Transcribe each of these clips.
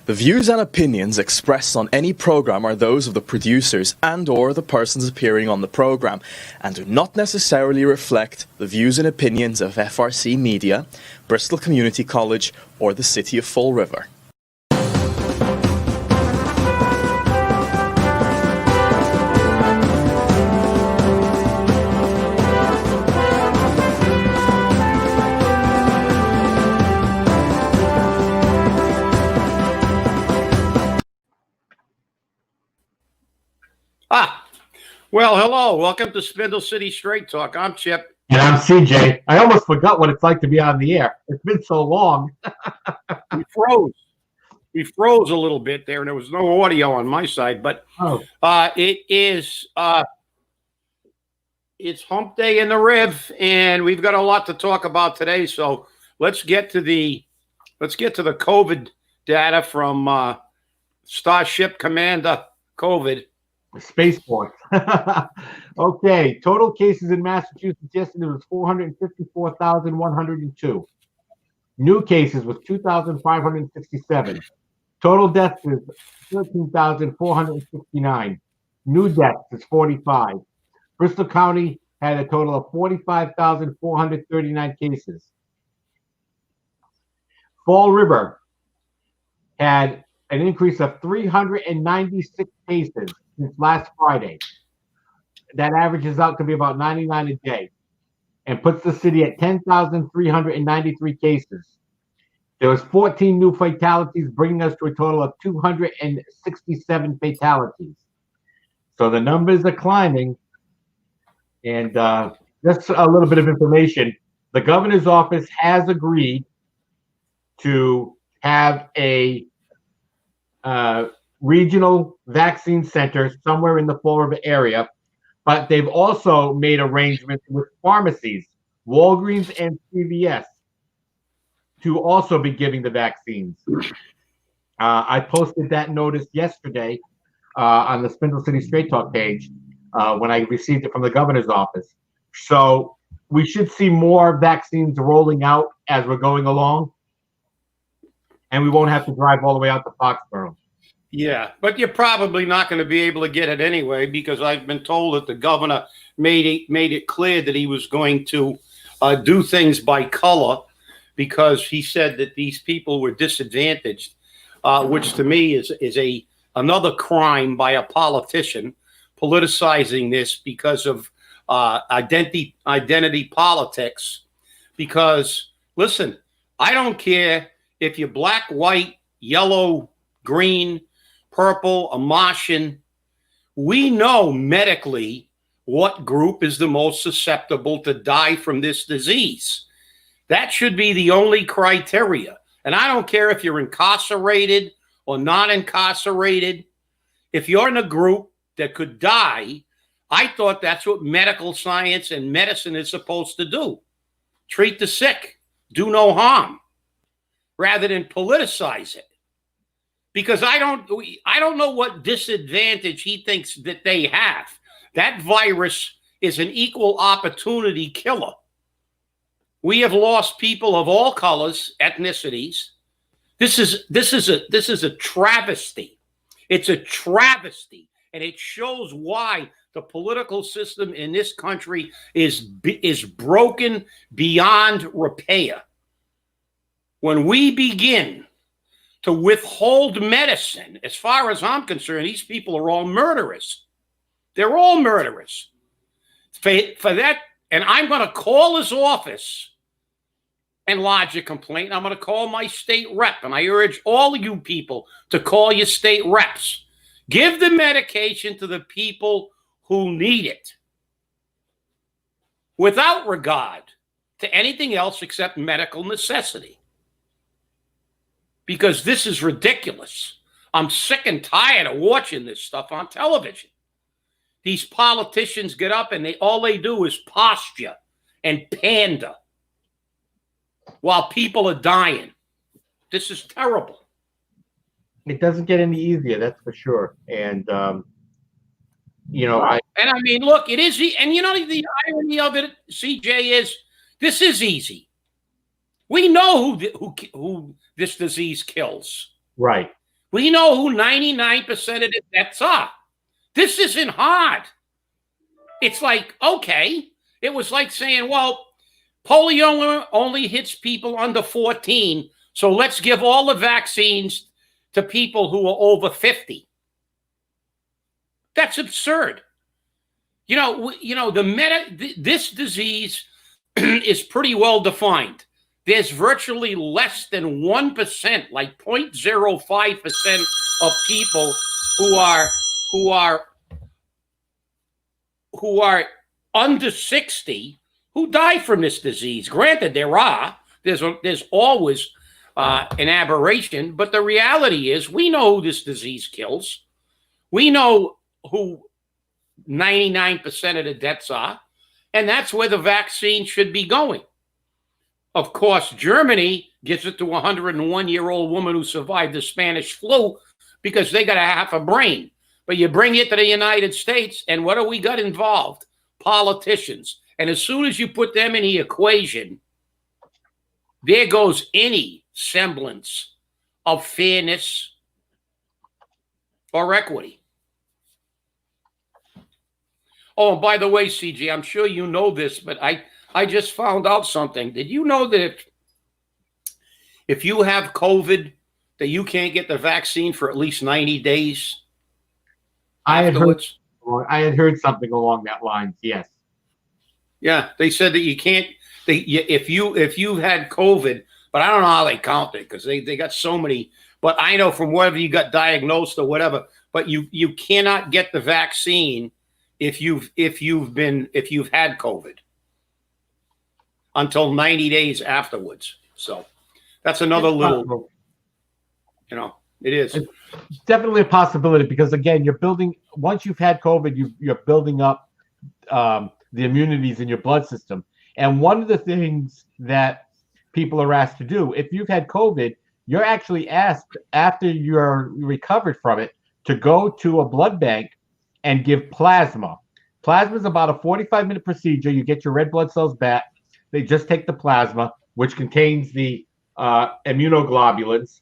The views and opinions expressed on any program are those of the producers and/or the persons appearing on the program, and do not necessarily reflect the views and opinions of FRC Media, Bristol Community College, or the City of Fall River. Well, hello. Welcome to Spindle City Straight Talk. I'm Chip. And I'm CJ. I almost forgot what it's like to be on the air. It's been so long. We froze. We froze a little bit there, and there was no audio on my side. But it's hump day in the Riv, and we've got a lot to talk about today. So let's get to the COVID data from Starship Commander COVID. Spaceport. Okay, total cases in Massachusetts yesterday was 454,102. New cases was 2,567. Total deaths is 13,469. New deaths is 45. Bristol County had a total of 45,439 cases. Fall River had an increase of 396 cases since last Friday. That averages out to be about 99 a day and puts the city at 10,393 cases. There was 14 new fatalities, bringing us to a total of 267 fatalities. So the numbers are climbing. And just a little bit of information. The governor's office has agreed to have a regional vaccine center somewhere in the Fall River area, but they've also made arrangements with pharmacies, Walgreens and CVS, to also be giving the vaccines. I posted that notice yesterday on the Spindle City Straight Talk page when I received it from the governor's office. So we should see more vaccines rolling out as we're going along, and we won't have to drive all the way out to Foxborough. Yeah, but you're probably not going to be able to get it anyway, because I've been told that the governor made it clear that he was going to do things by color, because he said that these people were disadvantaged, which to me is another crime by a politician, politicizing this because of identity politics. Because listen, I don't care if you're black, white, yellow, green, purple, a Martian. We know medically what group is the most susceptible to die from this disease. That should be the only criteria. And I don't care if you're incarcerated or not incarcerated. If you're in a group that could die, I thought that's what medical science and medicine is supposed to do. Treat the sick, do no harm, rather than politicize it. Because I don't know what disadvantage he thinks that they have. That virus is an equal opportunity killer. We have lost people of all colors, ethnicities. This is a travesty. It's a travesty, and it shows why the political system in this country is broken beyond repair. When we begin to withhold medicine, as far as I'm concerned, these people are all murderers. They're all murderers. For that, and I'm going to call his office and lodge a complaint. I'm going to call my state rep, and I urge all of you people to call your state reps. Give the medication to the people who need it, without regard to anything else except medical necessity. Because this is ridiculous. I'm sick and tired of watching this stuff on television. These politicians get up and all they do is posture and pander while people are dying. This is terrible. It doesn't get any easier, that's for sure. And I mean, look, it is, and the irony of it, CJ, is this is easy. We know who this disease kills. Right. We know who 99% of the deaths are. This isn't hard. It's like, okay, it was like saying, well, polio only hits people under 14, so let's give all the vaccines to people who are over 50. That's absurd. This disease is pretty well defined. There's virtually less than 1%, like 0.05% of people who are under 60 who die from this disease. Granted, there's always an aberration, but the reality is we know who this disease kills. We know who 99% of the deaths are, and that's where the vaccine should be going. Of course, Germany gives it to a 101-year-old woman who survived the Spanish flu because they got a half a brain. But you bring it to the United States, and what do we got involved? Politicians. And as soon as you put them in the equation, there goes any semblance of fairness or equity. Oh, and by the way, CJ, I'm sure you know this, but I just found out something. Did you know that if you have COVID, that you can't get the vaccine for at least 90 days afterwards? I had heard something along that line. Yes. Yeah, they said that you can't. If you've had COVID, but I don't know how they count it because they got so many. But I know from wherever you got diagnosed or whatever. But you cannot get the vaccine if you've had COVID until 90 days afterwards. So that's another little, it is. It's definitely a possibility because, again, once you've had COVID, you're building up the immunities in your blood system. And one of the things that people are asked to do, if you've had COVID, you're actually asked after you're recovered from it to go to a blood bank and give plasma. Plasma is about a 45-minute procedure. You get your red blood cells back. They just take the plasma, which contains the immunoglobulins,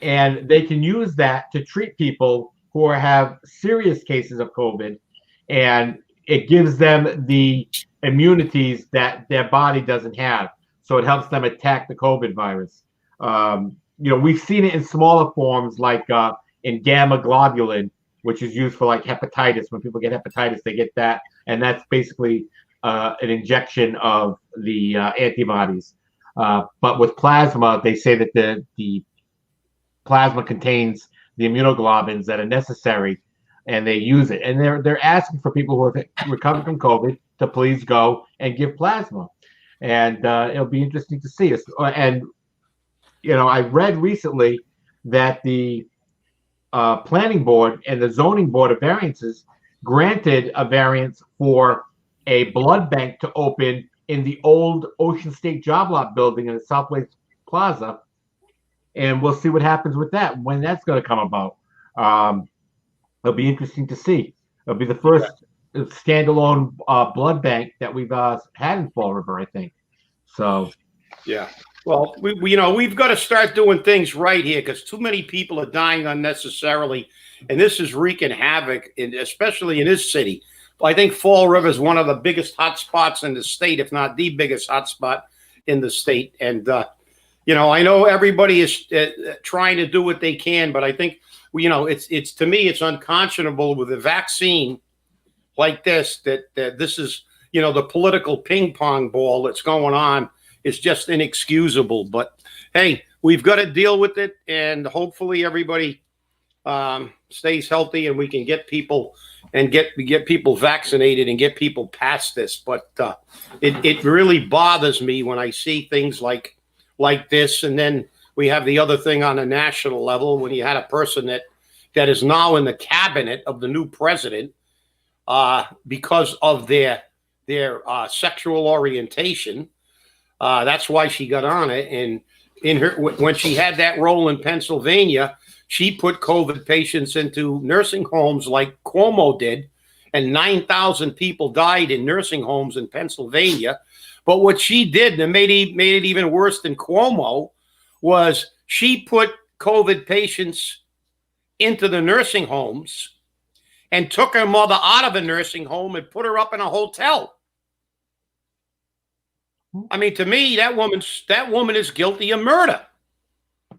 and they can use that to treat people who have serious cases of COVID, and it gives them the immunities that their body doesn't have. So it helps them attack the COVID virus. We've seen it in smaller forms like in gamma globulin, which is used for like hepatitis. When people get hepatitis, they get that. And that's basically an injection of the antibodies. But with plasma, they say that the plasma contains the immunoglobulins that are necessary, and they use it. And they're asking for people who have recovered from COVID to please go and give plasma. And it'll be interesting to see. And, I read recently that the planning board and the zoning board of variances granted a variance for a blood bank to open in the old Ocean State Job Lot building in the Southwest Plaza. And we'll see what happens with that, when that's going to come about. It'll be interesting to see. It'll be the first standalone blood bank that we've had in Fall River, I think. So, yeah. Well, we've got to start doing things right here because too many people are dying unnecessarily, and this is wreaking havoc, especially in this city. I think Fall River is one of the biggest hot spots in the state, if not the biggest hot spot in the state. And I know everybody is trying to do what they can, but I think it's to me it's unconscionable with a vaccine like this that this is the political ping pong ball that's going on. It's just inexcusable. But hey, we've got to deal with it, and hopefully everybody stays healthy, and we can get people vaccinated and get people past this. But it really bothers me when I see things like this, and then we have the other thing on a national level when you had a person that is now in the cabinet of the new president because of their sexual orientation. That's why she got on it. And when she had that role in Pennsylvania, she put COVID patients into nursing homes like Cuomo did, and 9,000 people died in nursing homes in Pennsylvania. But what she did that made it even worse than Cuomo was she put COVID patients into the nursing homes and took her mother out of a nursing home and put her up in a hotel. I mean, to me, that woman is guilty of murder.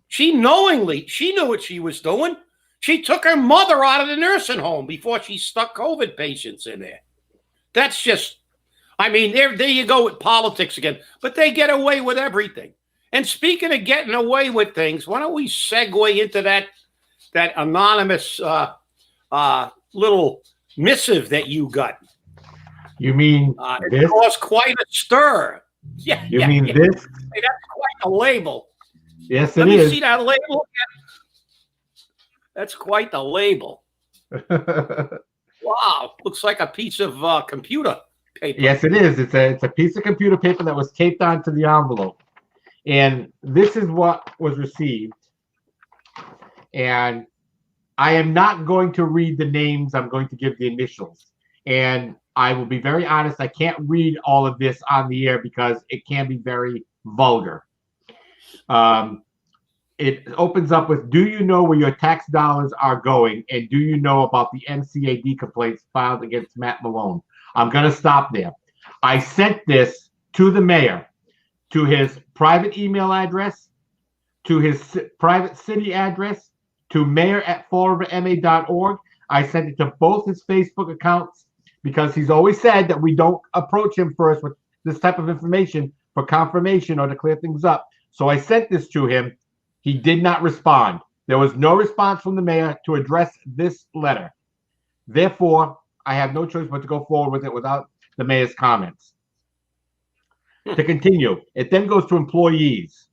She knew what she was doing. She took her mother out of the nursing home before she stuck COVID patients in there. That's just, I mean, there you go with politics again. But they get away with everything. And speaking of getting away with things, why don't we segue into that anonymous little missive that you got? You mean this? It caused quite a stir. Yeah. You mean yeah. this? Hey, that's quite a label. Yes, Let it me is. see that label. That's quite the label. Wow, looks like a piece of computer paper. Yes, it is. It's a piece of computer paper that was taped onto the envelope. And this is what was received. And I am not going to read the names. I'm going to give the initials. And I will be very honest, I can't read all of this on the air because it can be very vulgar. It opens up with, do you know where your tax dollars are going? And do you know about the MCAD complaints filed against Matt Malone? I'm going to stop there. I sent this to the mayor, to his private email address, to his private city address, to mayor@fallriverma.org. I sent it to both his Facebook accounts because he's always said that we don't approach him first with this type of information for confirmation or to clear things up. So I sent this to him. He did not respond. There was no response from the mayor to address this letter. Therefore, I have no choice but to go forward with it without the mayor's comments. To continue, it then goes to employees.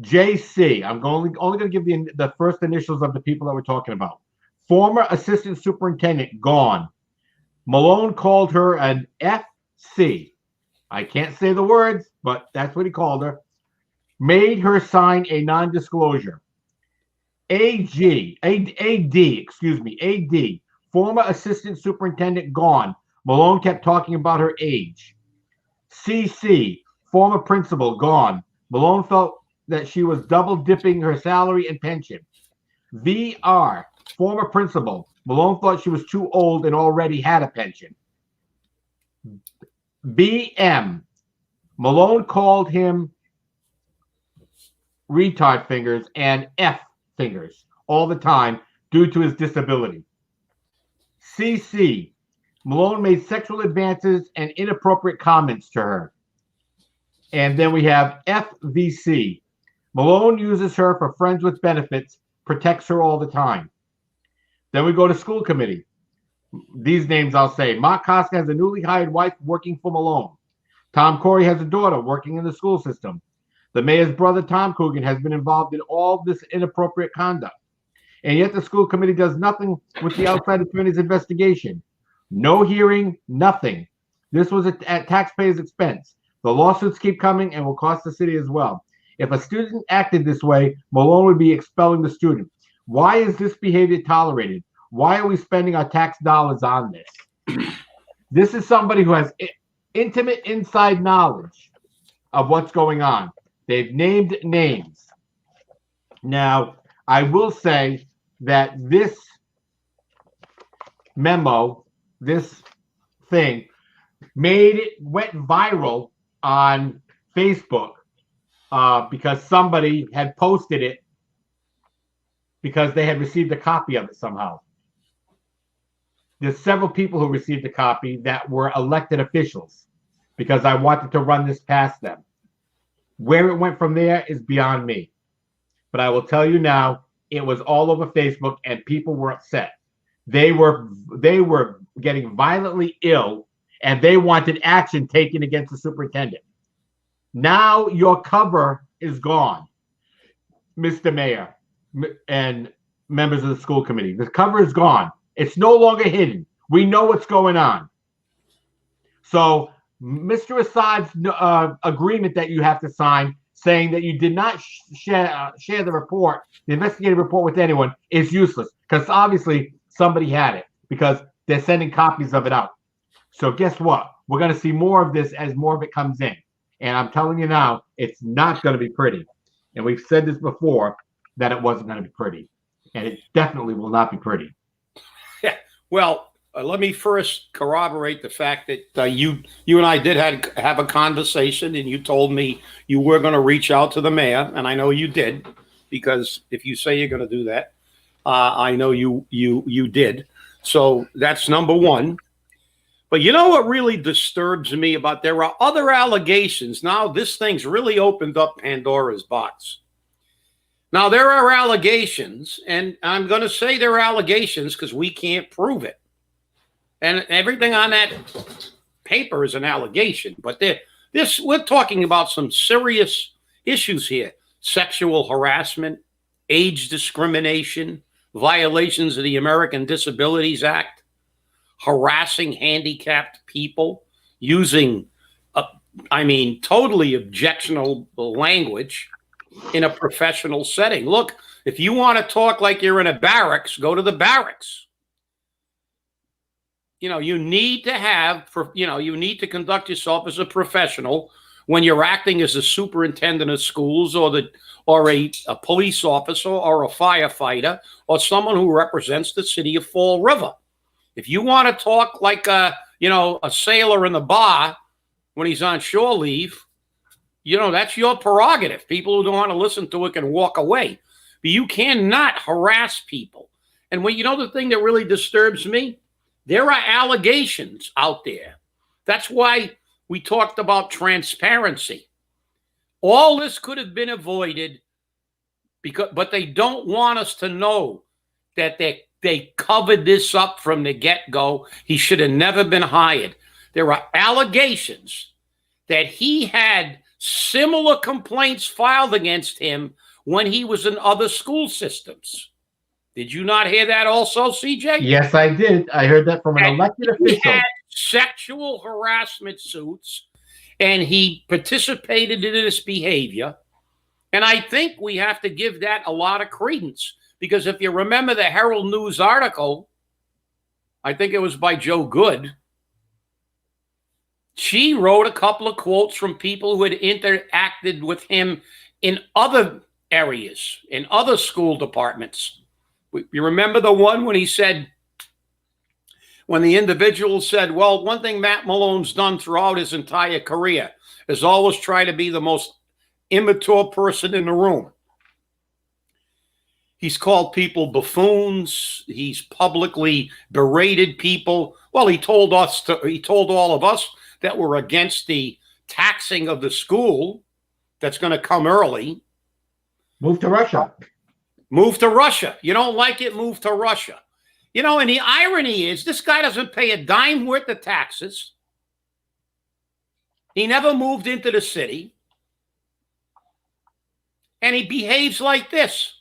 JC, I'm only going to give the first initials of the people that we're talking about. Former assistant superintendent, gone. Malone called her an FC. I can't say the words, but that's what he called her. Made her sign a non-disclosure. AD, former assistant superintendent, gone. Malone kept talking about her age. CC, former principal, gone. Malone felt that she was double dipping her salary and pension. VR, former principal. Malone thought she was too old and already had a pension. BM, Malone called him retard fingers and F fingers all the time due to his disability. CC, Malone made sexual advances and inappropriate comments to her. And then we have FVC. Malone uses her for friends with benefits, protects her all the time. Then we go to school committee. These names I'll say. Mark Koska has a newly hired wife working for Malone. Tom Corey has a daughter working in the school system. The mayor's brother, Tom Coogan, has been involved in all this inappropriate conduct. And yet the school committee does nothing with the outside attorney's investigation. No hearing, nothing. This was at taxpayers' expense. The lawsuits keep coming and will cost the city as well. If a student acted this way, Malone would be expelling the student. Why is this behavior tolerated? Why are we spending our tax dollars on this? This is somebody who has intimate inside knowledge of what's going on. They've named names. Now, I will say that this memo, this thing, went viral on Facebook because somebody had posted it because they had received a copy of it somehow. There's several people who received a copy that were elected officials because I wanted to run this past them. Where it went from there is beyond me. But I will tell you now, it was all over Facebook and people were upset. They were getting violently ill and they wanted action taken against the superintendent. Now your cover is gone, Mr. Mayor and members of the school committee. The cover is gone. It's no longer hidden. We know what's going on. So Mr. Assad's agreement that you have to sign saying that you did not share the report, the investigative report with anyone is useless because obviously somebody had it because they're sending copies of it out. So guess what? We're going to see more of this as more of it comes in. And I'm telling you now, it's not going to be pretty. And we've said this before. that it wasn't going to be pretty. And it definitely will not be pretty. Yeah. Well, let me first corroborate the fact that you and I did have a conversation, and you told me you were going to reach out to the mayor, and I know you did, because if you say you're going to do that, I know you did. So that's number one. But you know what really disturbs me about, there are other allegations. Now this thing's really opened up Pandora's box. Now there are allegations, and I'm going to say they're allegations because we can't prove it. And everything on that paper is an allegation. But we're talking about some serious issues here. Sexual harassment, age discrimination, violations of the American Disabilities Act, harassing handicapped people, using, totally objectionable language in a professional setting. Look, if you want to talk like you're in a barracks, go to the barracks. You need to conduct yourself as a professional when you're acting as a superintendent of schools or a police officer or a firefighter or someone who represents the city of Fall River. If you want to talk like a sailor in the bar when he's on shore leave, that's your prerogative. People who don't want to listen to it can walk away. But you cannot harass people. And the thing that really disturbs me? There are allegations out there. That's why we talked about transparency. All this could have been avoided, but they don't want us to know that they covered this up from the get-go. He should have never been hired. There are allegations that he had similar complaints filed against him when he was in other school systems. Did you not hear that also, CJ? Yes, I did. I heard that from an elected official. He had sexual harassment suits, and he participated in this behavior. And I think we have to give that a lot of credence, because if you remember the Herald News article, I think it was by Joe Good, she wrote a couple of quotes from people who had interacted with him in other areas, in other school departments. You remember the one when he said, when the individual said, well, one thing Matt Malone's done throughout his entire career is always try to be the most immature person in the room. He's called people buffoons. He's publicly berated people. Well, he told all of us that we're against the taxing of the school that's going to come early. Move to Russia. Move to Russia. You don't like it? Move to Russia. And the irony is this guy doesn't pay a dime worth of taxes. He never moved into the city. And he behaves like this.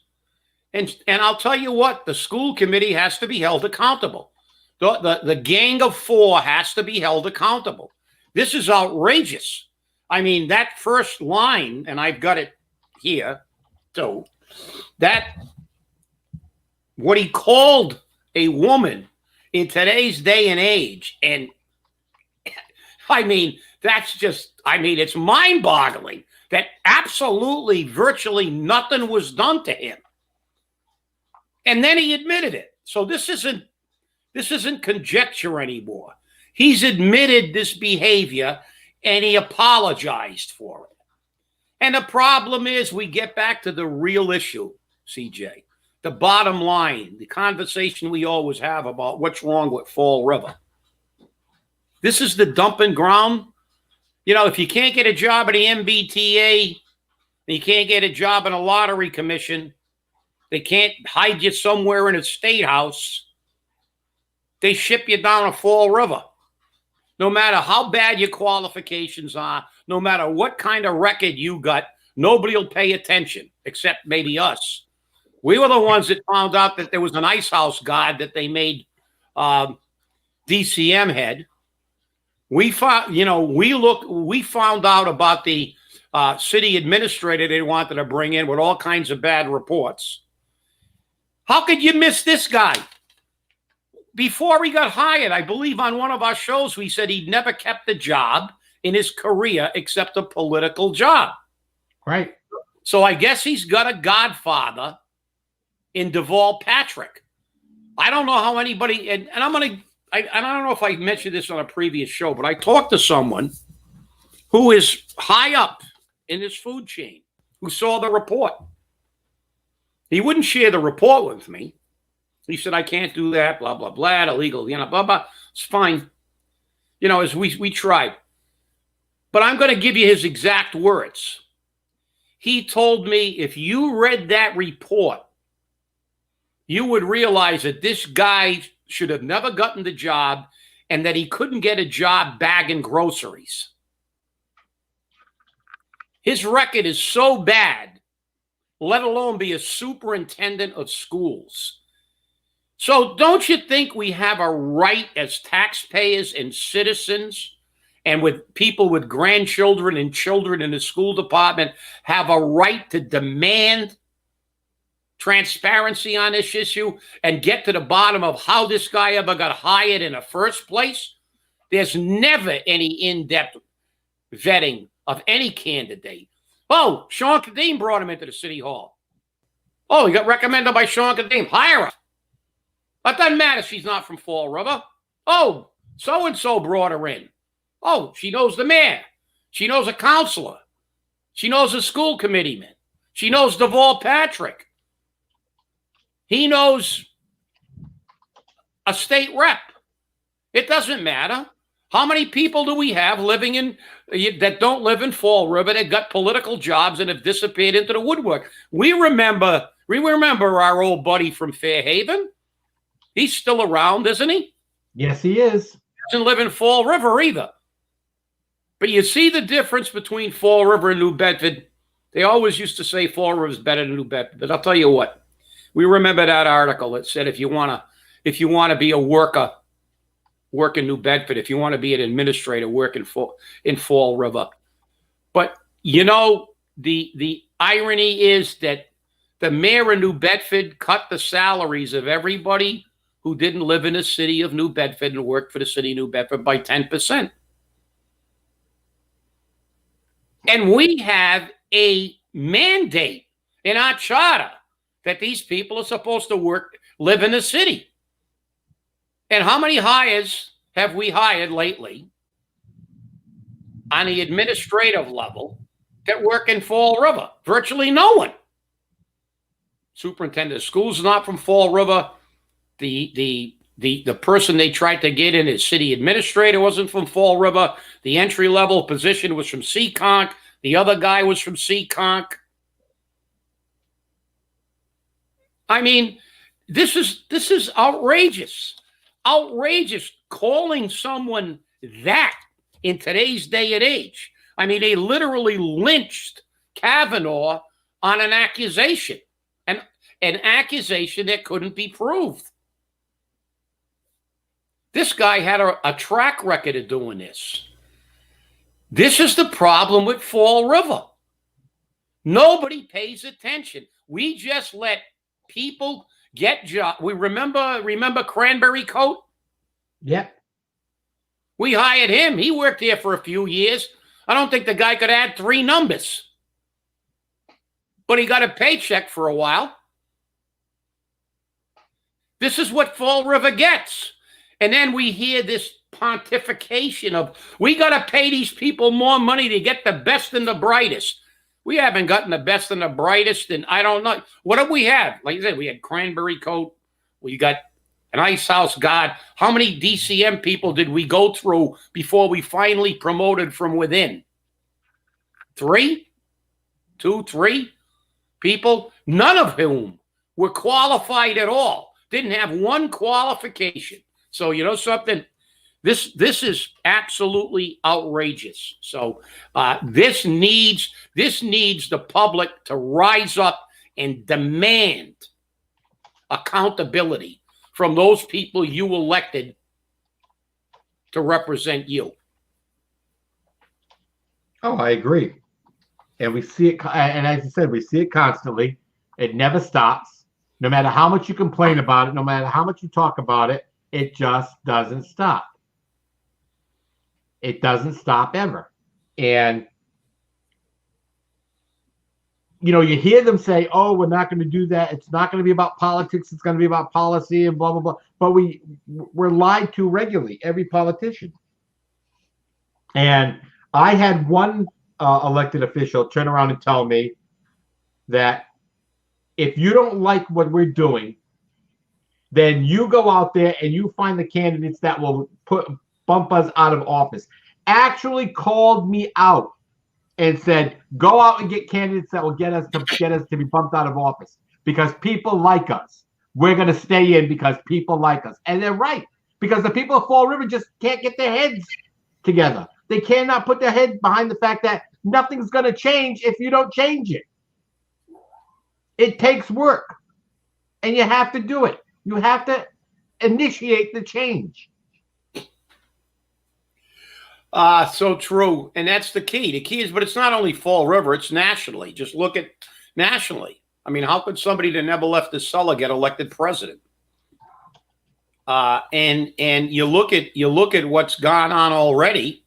And I'll tell you what, the school committee has to be held accountable. The gang of four has to be held accountable. This is outrageous. That first line, and I've got it here too, that what he called a woman in today's day and age, and that's just, it's mind-boggling that absolutely virtually nothing was done to him. And then he admitted it. So this isn't conjecture anymore. He's admitted this behavior and he apologized for it. And the problem is we get back to the real issue, CJ. The bottom line, the conversation we always have about what's wrong with Fall River. This is the dumping ground. If you can't get a job at the MBTA, and you can't get a job in a lottery commission, they can't hide you somewhere in a state house, they ship you down to Fall River. No matter how bad your qualifications are, no matter what kind of record you got, nobody will pay attention except maybe us. We were the ones that found out that there was an ice house guard that they made DCM head. We found out about the city administrator they wanted to bring in with all kinds of bad reports. How could you miss this guy? Before he got hired, I believe on one of our shows, we said he'd never kept a job in his career except a political job. Right. So I guess he's got a godfather in Deval Patrick. I don't know how anybody, and I don't know if I mentioned this on a previous show, but I talked to someone who is high up in this food chain who saw the report. He wouldn't share the report with me. He said, I can't do that, blah, blah, blah, illegal, blah, blah. It's fine. As we tried. But I'm going to give you his exact words. He told me, if you read that report, you would realize that this guy should have never gotten the job and that he couldn't get a job bagging groceries. His record is so bad, let alone be a superintendent of schools. So don't you think we have a right as taxpayers and citizens and with people with grandchildren and children in the school department have a right to demand transparency on this issue and get to the bottom of how this guy ever got hired in the first place? There's never any in-depth vetting of any candidate. Oh, Sean Kadeem brought him into the city hall. Oh, he got recommended by Sean Kadeem. Hire her. It doesn't matter. She's not from Fall River. Oh, so-and-so brought her in. Oh, she knows the mayor. She knows a counselor. She knows a school committeeman. She knows Deval Patrick. He knows a state rep. It doesn't matter. How many people do we have living in that don't live in Fall River that got political jobs and have disappeared into the woodwork? We remember our old buddy from Fairhaven. He's still around, isn't he? Yes, he is. He doesn't live in Fall River either. But you see the difference between Fall River and New Bedford. They always used to say Fall River is better than New Bedford. But I'll tell you what. We remember that article that said if you want to be a worker, work in New Bedford. If you want to be an administrator, work in Fall River. But the irony is that the mayor of New Bedford cut the salaries of everybody who didn't live in the city of New Bedford and worked for the city of New Bedford by 10%. And we have a mandate in our charter that these people are supposed to live in the city. And how many hires have we hired lately on the administrative level that work in Fall River? Virtually no one. Superintendent of schools is not from Fall River. The person they tried to get in as city administrator wasn't from Fall River. The entry level position was from Seekonk. The other guy was from Seekonk. I mean, this is outrageous. Outrageous calling someone that in today's day and age. I mean, they literally lynched Kavanaugh on an accusation, an accusation that couldn't be proved. This guy had a track record of doing this. This is the problem with Fall River. Nobody pays attention. We just let people get jobs. We remember Cranberry Coat? Yep. We hired him. He worked here for a few years. I don't think the guy could add 3 numbers. But he got a paycheck for a while. This is what Fall River gets. And then we hear this pontification of, we got to pay these people more money to get the best and the brightest. We haven't gotten the best and the brightest, and I don't know. What do we have? Like I said, we had Cranberry Coat. We got an Ice House Guard. How many DCM people did we go through before we finally promoted from within? 3? 2, 3 people, none of whom were qualified at all. Didn't have one qualification. So you know something? This is absolutely outrageous. So this needs the public to rise up and demand accountability from those people you elected to represent you. Oh, I agree. And we see it, and as I said, we see it constantly. It never stops. No matter how much you complain about it, no matter how much you talk about it, it just doesn't stop. It doesn't stop ever. And you hear them say, "Oh, we're not going to do that. It's not going to be about politics. It's going to be about policy and blah blah blah." But we're lied to regularly, every politician. And I had one elected official turn around and tell me that if you don't like what we're doing, then you go out there and you find the candidates that will bump us out of office. Actually called me out and said, go out and get candidates that will get us to be bumped out of office because people like us. We're going to stay in because people like us. And they're right, because the people of Fall River just can't get their heads together. They cannot put their head behind the fact that nothing's going to change if you don't change it. It takes work, and you have to do it. You have to initiate the change. So true. And that's the key. The key is, but it's not only Fall River, it's nationally. Just look at nationally. I mean, how could somebody that never left the cellar get elected president? And you look at what's gone on already.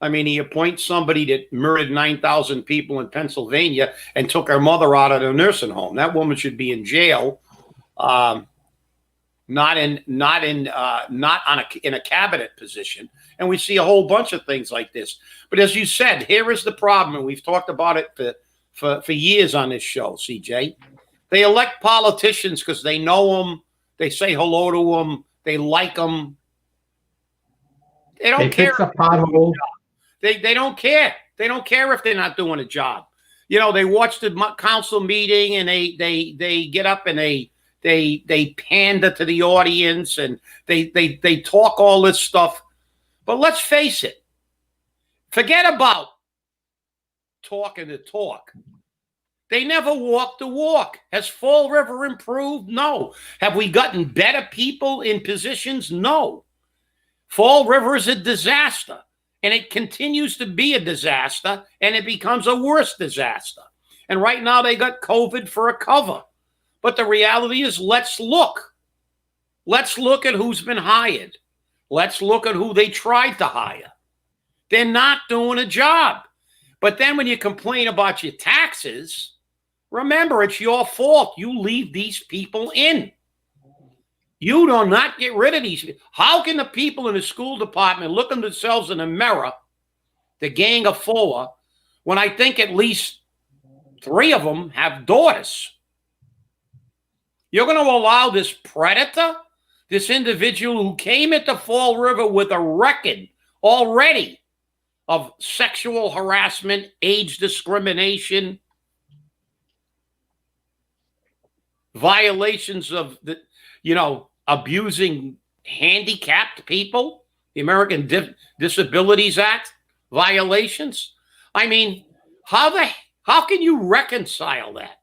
I mean, he appoints somebody that murdered 9,000 people in Pennsylvania and took her mother out of the nursing home. That woman should be in jail, not in a cabinet position. And we see a whole bunch of things like this. But as you said, here is the problem, and we've talked about it for years on this show, CJ. They elect politicians because they know them, they say hello to them, they like them. They don't care. They don't care. They don't care if they're not doing a job. You know, they watch the council meeting and they get up and they pander to the audience and they talk all this stuff. But let's face it. Forget about talking the talk. They never walk the walk. Has Fall River improved? No. Have we gotten better people in positions? No. Fall River is a disaster. And it continues to be a disaster, and it becomes a worse disaster. And right now they got COVID for a cover. But the reality is, let's look. Let's look at who's been hired. Let's look at who they tried to hire. They're not doing a job. But then when you complain about your taxes, remember, it's your fault. You leave these people in. You do not get rid of these. How can the people in the school department look at themselves in the mirror, the gang of four, when I think at least 3 of them have daughters? You're going to allow this predator, this individual who came into Fall River with a record already of sexual harassment, age discrimination, violations of the, abusing handicapped people, the American Disabilities Act violations. I mean, how can you reconcile that?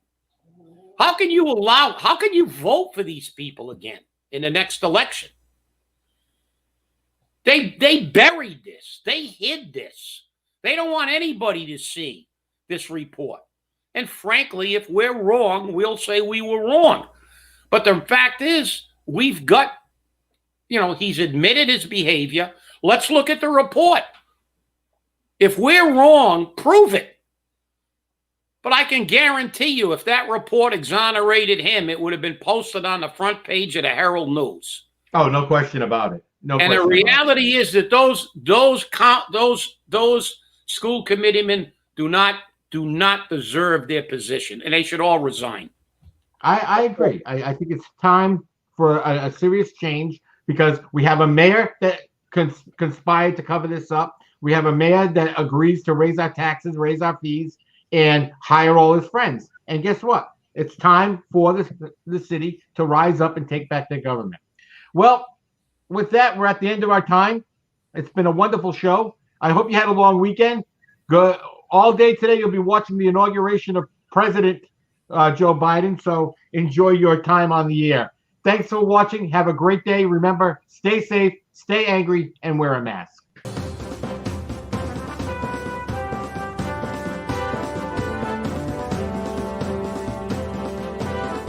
How can you vote for these people again in the next election? They buried this. They hid this. They don't want anybody to see this report. And frankly, if we're wrong, we'll say we were wrong. But the fact is, we've got, he's admitted his behavior. Let's look at the report. If we're wrong, prove it. But I can guarantee you, if that report exonerated him, it would have been posted on the front page of the Herald News. Oh, no question about it. And the reality is that those school committeemen do not deserve their position, and they should all resign. I agree. I think it's time for a serious change, because we have a mayor that conspired to cover this up. We have a mayor that agrees to raise our taxes, raise our fees, and hire all his friends. And guess what? It's time for the city to rise up and take back their government. Well, with that, we're at the end of our time. It's been a wonderful show. I hope you had a long weekend. Good. All day today, you'll be watching the inauguration of President Joe Biden. So enjoy your time on the air. Thanks for watching. Have a great day. Remember, stay safe, stay angry, and wear a mask.